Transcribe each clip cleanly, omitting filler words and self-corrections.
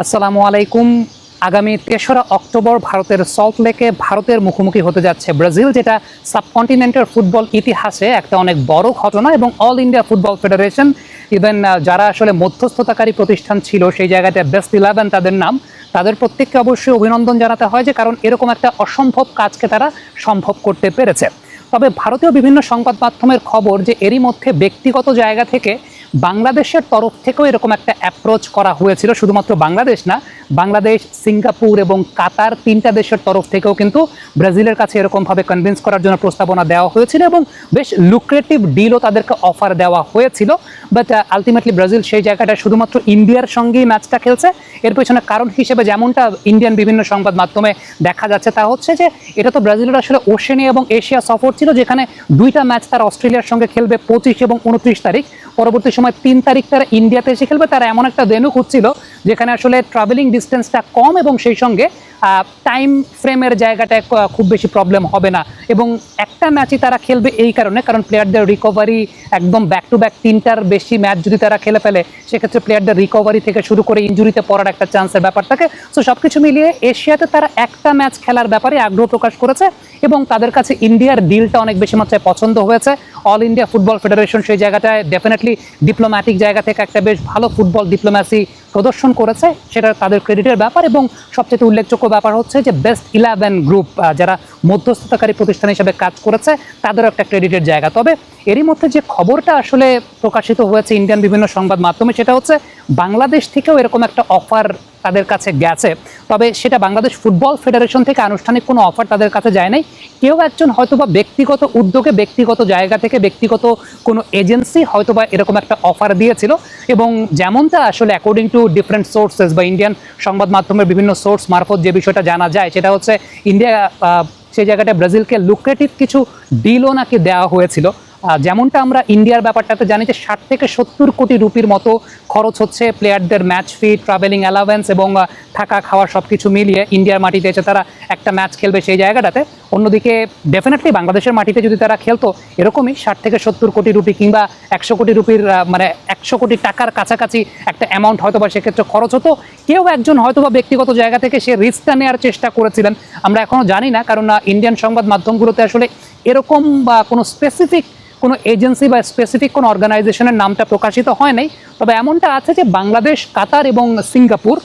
আসসালামু আলাইকুম। আগামী ৩রা অক্টোবর ভারতের সল্ট লেকে ভারতের মুখোমুখি হতে যাচ্ছে ব্রাজিল, যেটা সাবকন্টিনেন্টের ফুটবল ইতিহাসে একটা অনেক বড় ঘটনা। এবং all India football federation, even যারা আসলে মধ্যস্থতাকারী প্রতিষ্ঠান ছিল সেই জায়গাতে বেস্ট 11 তাদের নাম, তাদের প্রত্যেককে অবশ্যই অভিনন্দন জানাতে হয়, যে কারণ এরকম একটা অসম্ভব কাজকে তারা সম্ভব করতে পেরেছে। তবে ভারতীয় বিভিন্ন সংবাদ মাধ্যমের খবর যে এরই মধ্যে ব্যক্তিগত জায়গা থেকে বাংলাদেশের তরফ থেকেও এরকম একটা অ্যাপ্রোচ করা হয়েছিল। শুধুমাত্র বাংলাদেশ না, বাংলাদেশ, সিঙ্গাপুর এবং কাতার, তিনটা দেশের তরফ থেকেও কিন্তু ব্রাজিলের কাছে এরকমভাবে কনভিন্স করার জন্য প্রস্তাবনা দেওয়া হয়েছিল এবং বেশ লুক্রেটিভ ডিলও তাদেরকে অফার দেওয়া হয়েছিল। বাট আলটিমেটলি ব্রাজিল সেই জায়গাটা শুধুমাত্র ইন্ডিয়ার সঙ্গেই ম্যাচটা খেলছে। এর পেছনে কারণ হিসেবে যেমনটা ইন্ডিয়ান বিভিন্ন সংবাদ মাধ্যমে দেখা যাচ্ছে তা হচ্ছে যে এটা তো ব্রাজিলের আসলে ওশেনিয়া এবং এশিয়া সফর ছিল, যেখানে দুইটা ম্যাচ তারা অস্ট্রেলিয়ার সঙ্গে খেলবে 25 এবং 29 তারিখ। পরবর্তী সময় 3 তারিখ তারা ইন্ডিয়াতে এসে খেলবে। তারা এমন একটা ভেন্যু খুঁজছিল যেখানে আসলে ট্রাভেলিং ডিস্টেন্সটা কম এবং সেই সঙ্গে টাইম ফ্রেমের জায়গাটায় খুব বেশি প্রবলেম হবে না। এবং একটা ম্যাচই তারা খেলবে এই কারণে, কারণ প্লেয়ারদের রিকভারি একদম ব্যাক টু ব্যাক 3টার বেশি ম্যাচ যদি তারা খেলে ফেলে, সেক্ষেত্রে প্লেয়ারদের রিকভারি থেকে শুরু করে ইনজুরিতে পড়ার একটা চান্সের ব্যাপার থাকে। সো সব কিছু মিলিয়ে এশিয়াতে তারা একটা ম্যাচ খেলার ব্যাপারে আগ্রহ প্রকাশ করেছে এবং তাদের কাছে ইন্ডিয়ার ডিলটা অনেক বেশি মাত্রায় পছন্দ হয়েছে। অল ইন্ডিয়া ফুটবল ফেডারেশন সেই জায়গাটায় ডেফিনেটলি ডিপ্লোম্যাটিক জায়গা থেকে একটা বেশ ভালো ফুটবল ডিপ্লোম্যাসি প্রদর্শন করেছে, সেটা তাদের ক্রেডিটের ব্যাপার। এবং সবচেয়ে উল্লেখযোগ্য ব্যাপার হচ্ছে যে বেস্ট 11 গ্রুপ যারা মধ্যস্থতাকারী প্রতিষ্ঠান হিসেবে কাজ করেছে তাদেরও একটা ক্রেডিটের জায়গা। তবে এরই মধ্যে যে খবরটা আসলে প্রকাশিত হয়েছে ইন্ডিয়ান বিভিন্ন সংবাদ মাধ্যমে, সেটা হচ্ছে বাংলাদেশ থেকেও এরকম একটা অফার তাদের কাছে গেছে। তবে সেটা বাংলাদেশ ফুটবল ফেডারেশন থেকে আনুষ্ঠানিক কোনো অফার তাদের কাছে যায় নাই। কেউ একজন হয়তোবা ব্যক্তিগত উদ্যোগে, ব্যক্তিগত জায়গা থেকে, ব্যক্তিগত কোনো এজেন্সি হয়তোবা এরকম একটা অফার দিয়েছিল। এবং যেমনটা আসলে অ্যাকর্ডিং টু ডিফারেন্ট সোর্সেস বা ইন্ডিয়ান সংবাদ মাধ্যমের বিভিন্ন সোর্স মারফত যে বিষয়টা জানা যায়, সেটা হচ্ছে ইন্ডিয়া সেই জায়গাটা ব্রাজিলকে লুক্রেটিভ কিছু ডিলও নাকি দেওয়া হয়েছিল। যেমনটা আমরা ইন্ডিয়ার ব্যাপারটাতে জানি যে 60 থেকে 70 কোটি রুপির মতো খরচ হচ্ছে প্লেয়ারদের ম্যাচ ফি, ট্রাভেলিং অ্যালাওয়েন্স এবং থাকা খাওয়া সব কিছু মিলিয়ে ইন্ডিয়ার মাটিতে এসে তারা একটা ম্যাচ খেলবে সেই জায়গাটাতে। অন্যদিকে ডেফিনেটলি বাংলাদেশের মাটিতে যদি তারা খেলতো এরকমই 60 থেকে 70 কোটি রুপি কিংবা 100 কোটি রুপির মানে 100 কোটি টাকার কাছাকাছি একটা অ্যামাউন্ট হয়তোবা সেক্ষেত্রে খরচ হতো। কেউ একজন হয়তোবা ব্যক্তিগত জায়গা থেকে সে রিস্কটা নেওয়ার চেষ্টা করেছিলেন, আমরা এখনও জানি না, কারণ ইন্ডিয়ান সংবাদ মাধ্যমগুলোতে আসলে এরকম বা কোনো স্পেসিফিক কোনো এজেন্সি বা স্পেসিফিক কোনো অর্গানাইজেশনের নামটা প্রকাশিত হয় নাই। তবে এমনটা আছে যে বাংলাদেশ, কাতার এবং সিঙ্গাপুর,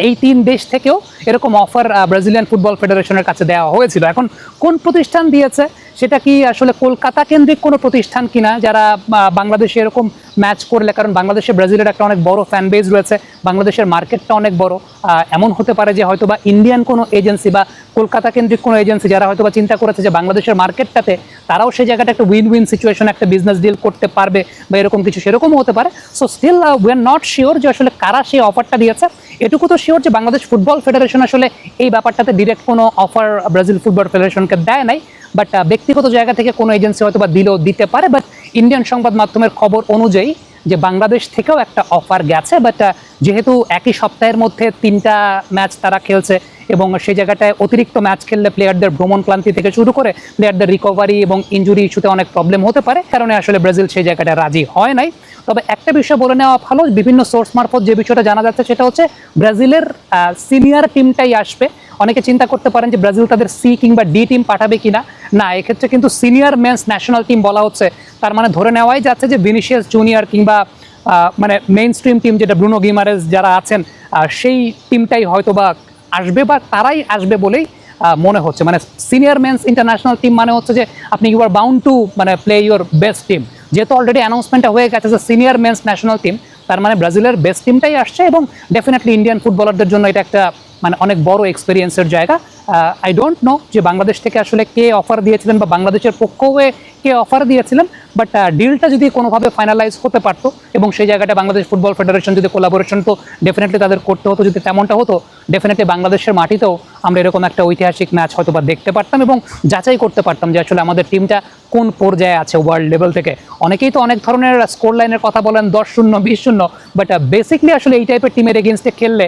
এই 3 দেশ থেকেও এরকম অফার ব্রাজিলিয়ান ফুটবল ফেডারেশনের কাছে দেওয়া হয়েছিল। এখন কোন প্রতিষ্ঠান দিয়েছে, সেটা কি আসলে কলকাতা কেন্দ্রিক কোনো প্রতিষ্ঠান কিনা যারা বাংলাদেশে এরকম ম্যাচ করলে, কারণ বাংলাদেশে ব্রাজিলের একটা অনেক বড় ফ্যান বেজ রয়েছে, বাংলাদেশের মার্কেটটা অনেক বড়। এমন হতে পারে যে হয়তোবা ইন্ডিয়ান কোনো এজেন্সি বা কলকাতা কেন্দ্রিক কোনো এজেন্সি যারা হয়তোবা চিন্তা করেছে যে বাংলাদেশের মার্কেটটাতে তারাও সেই জায়গাটা একটা উইন উইন সিচুয়েশন, একটা বিজনেস ডিল করতে পারবে বা এরকম কিছু, সেরকমও হতে পারে। So still we are not sure যে আসলে কারা সেই অফারটা দিয়েছে। এটুকু তো শিওর যে বাংলাদেশ ফুটবল ফেডারেশন আসলে এই ব্যাপারটাতে ডিরেক্ট কোনো অফার ব্রাজিল ফুটবল ফেডারেশনকে দেয় নাই। বাট ব্যক্তিগত জায়গা থেকে কোনো এজেন্সি হয়তো বা দিলেও দিতে পারে। বাট ইন্ডিয়ান সংবাদ মাধ্যমের খবর অনুযায়ী যে বাংলাদেশ থেকেও একটা অফার গেছে। বাট যেহেতু একই সপ্তাহের মধ্যে 3টা ম্যাচ তারা খেলছে এবং সেই জায়গাটায় অতিরিক্ত ম্যাচ খেললে প্লেয়ারদের ভ্রমণ ক্লান্তি থেকে শুরু করে প্লেয়ারদের রিকভারি এবং ইনজুরি ইস্যুতে অনেক প্রবলেম হতে পারে, কারণে আসলে ব্রাজিল সেই জায়গাটা রাজি হয় নাই। তবে একটা বিষয় বলে নেওয়া ভালো, বিভিন্ন সোর্স মারফত যে বিষয়টা জানা যাচ্ছে সেটা হচ্ছে ব্রাজিলের সিনিয়র টিমটাই আসবে। অনেকে চিন্তা করতে পারেন যে ব্রাজিল তাদের সি কিংবা ডি টিম পাঠাবে কিনা, না, এক্ষেত্রে কিন্তু সিনিয়র মেন্স ন্যাশনাল টিম বলা হচ্ছে। তার মানে ধরে নেওয়াই যাচ্ছে যে ভিনিসিয়াস জুনিয়র কিংবা মানে মেইন স্ট্রিম টিম যেটা ব্রুনো গিমারেজ যারা আছেন, সেই টিমটাই হয়তোবা আসবে বা তারাই আসবে বলেই মনে হচ্ছে। মানে সিনিয়র মেন্স ইন্টারন্যাশনাল টিম মানে হচ্ছে যে আপনি ইউ আর বাউন্ড টু মানে প্লে ইউর বেস্ট টিম। যেহেতু অলরেডি অ্যানাউন্সমেন্টটা হয়ে গেছে যে সিনিয়র মেন্স ন্যাশনাল টিম, তার মানে ব্রাজিলের বেস্ট টিমটাই আসছে এবং ডেফিনেটলি ইন্ডিয়ান ফুটবলারদের জন্য এটা একটা মানে অনেক বড় এক্সপিরিয়েন্সের জায়গা। আই ডোন্ট নো যে বাংলাদেশ থেকে আসলে কে অফার দিয়েছিলেন বা বাংলাদেশের পক্ষ হয়ে কে অফার দিয়েছিলেন। বাট ডিলটা যদি কোনোভাবে ফাইনালাইজ হতে পারতো এবং সেই জায়গাটা বাংলাদেশ ফুটবল ফেডারেশন যদি কোলাবোরেশন তো ডেফিনেটলি তাদের করতে হতো, যদি তেমনটা হতো ডেফিনেটলি বাংলাদেশের মাটিতেও আমরা এরকম একটা ঐতিহাসিক ম্যাচ হয়তো বা দেখতে পারতাম এবং যাচাই করতে পারতাম যে আসলে আমাদের টিমটা কোন পর্যায়ে আছে ওয়ার্ল্ড লেভেল থেকে। অনেকেই তো অনেক ধরনের স্কোর লাইনের কথা বলেন, 10-0, 20-0, বাট বেসিকলি আসলে এই টাইপের টিমের এগেনস্টে খেললে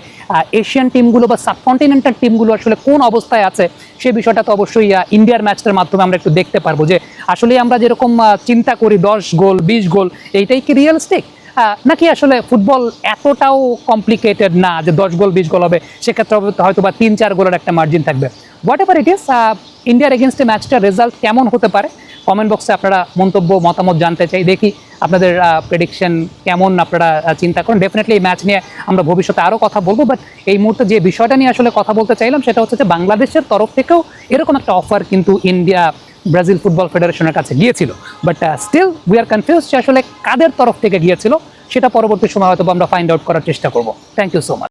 এশিয়ান টিমগুলো বা সাবকন্টিনেন্টাল টিমগুলো আসলে কোন অবস্থায় আছে সেই বিষয়টা তো অবশ্যই ইন্ডিয়ার ম্যাচটার মাধ্যমে আমরা একটু দেখতে পারবো যে আসলে আমরা যেরকম চিন্তা করি 10 গোল 20 গোল এইটাই কি রিয়েলিস্টিক। নাকি আসলে ফুটবল এতটাও কমপ্লিকেটেড না যে 10 গোল 20 গোল হবে, সেক্ষেত্রে হয়তো বা 3-4 গোলের একটা মার্জিন থাকবে। হোয়াট এভার ইট ইজ, ইন্ডিয়ার এগেনস্টে ম্যাচটার রেজাল্ট কেমন হতে পারে কমেন্ট বক্সে আপনারা মতামত জানতে চাই। দেখি আপনাদের প্রেডিকশন কেমন আপনারা চিন্তা করেন। ডেফিনেটলি এই ম্যাচ নিয়ে আমরা ভবিষ্যতে আরও কথা বলবো, বাট এই মুহূর্তে যে বিষয়টা নিয়ে আসলে কথা বলতে চাইলাম সেটা হচ্ছে যে বাংলাদেশের তরফ থেকেও এরকম একটা অফার কিন্তু ইন্ডিয়া ব্রাজিল ফুটবল ফেডারেশনের কাছে গিয়েছিল, but still we are confuse যে আসলে কাদের তরফ থেকে গিয়েছিল, সেটা পরবর্তী সময় হয়তো আমরা ফাইন্ড আউট করার চেষ্টা করবো। Thank you so much.